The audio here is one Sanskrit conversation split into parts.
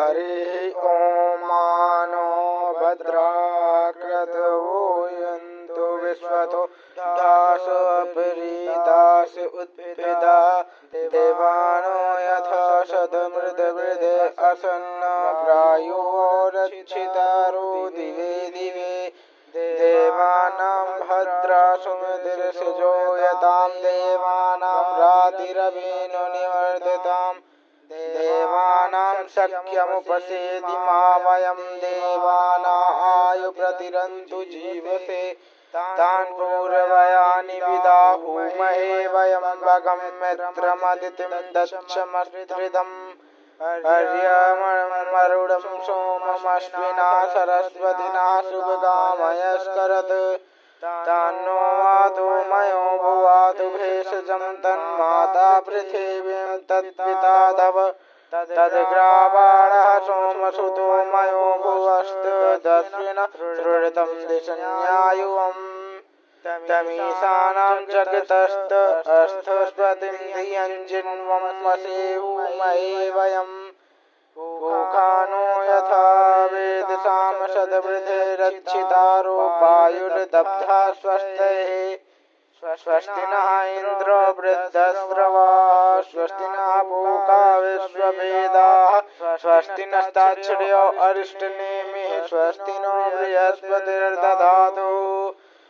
हरि ॐ मानो भद्राक्रतवो यन्तु विश्वतो दास अपरीदास उद्भिदा देवानो यथा शतमृतवृदे असन्न प्रायो रक्षितारो दिवे दिवे देवानां भद्रा सुमतिर्षिजो यतां देवानां रातिरवीनो निवर्तिताम् देवानां शक्यमुपसेदि मा वयं देवानायुप्रतिरन्तु जीवसे तान् पूर्वयानि विदाहुमहे वयं भगं मित्रमदितिं दक्षमस्त्रिदम् अर्यमरुडं सोममश्विना सरस्वतिना शुभगामयस्करत् तान्नो वातु मयो भुवातु भेषजं तन्माता पृथिवीं तत्पिता तव तद्ग्रावाणः सोमसुतो मयो भुवस्तदश्विन सृणतं दिशन्यायुवम् तमीशानां जगतस्त अस्थस्पतिं धियं जिन्वं वसेहुमहे वयं भूखानो यथा वेदसाम शतवृधे रक्षितारोपायुर्दब्धा स्वस्तैः स्वस्ति नः इन्द्रो वृद्धस्रवा स्वस्ति नः पूका विश्ववेदाः स्वस्ति नस्ताच्छ्रयो अरिष्टनेमिः स्वस्ति नो बृहस्पतिर्दधातु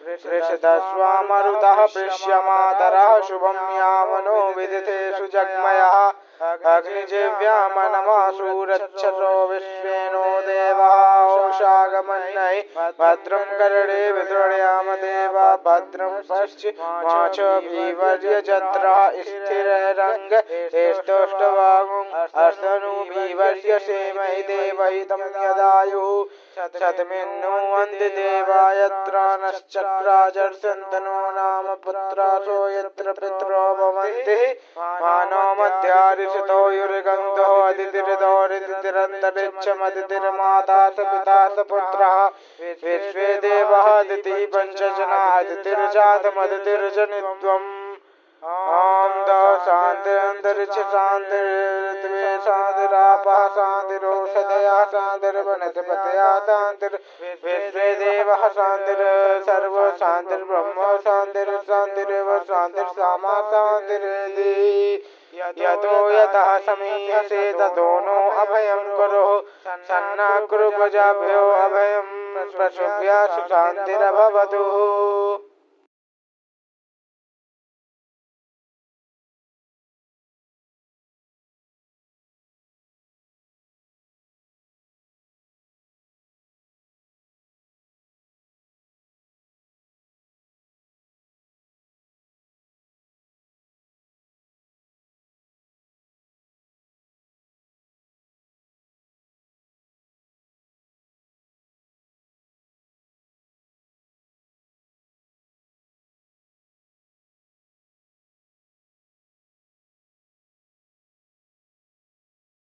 वृषदस्वामरुतः पृष्यमातरः शुभं यामनो विदितेषु जग्मयः अग्निजिव्यामनमासूरच्छसो विश्वेनो देवः औषागमन्यै भद्रं कर्णे विदृढयाम देवा भद्रं पश्चिमाचभिवर्यजत्रः स्थिररङ्गेष्टोष्टवागुं अस्तनूभिवर्यसेमहि देवहितं यदायुः शतमिन्नो वन्दे देवायत्र नश्चक्राजर्षन्तनो नाम पुत्रासो यत्र पितरो भवन्ति मानो मध्यारिषतो युर्गन्धो अदितिर्दौरितिरन्तरिक्षमदितिर्माता स पिता स पुत्रः विश्वे देवः अदितिः पञ्चजना अदितिर्जातमदितिर्जनित्वम् ॐ शान्तिरन्तरिक्ष शान्तिर्त्वे शान्तिरापः शान्तिरोषधयः शान्तिर्वनस्पतयः शान्तिर्विश्वे देवः शान्तिर् शान्तिर्ब्रह्म शान्तिर्शान्तिरेव शान्तिर्सामा शान्तिरेधि यतो यतः समीहसे ततो नो अभयं कुरु सन्ना कुरु प्रजाभ्यो अभयं प्रसुभ्यः शान्तिरभवतु।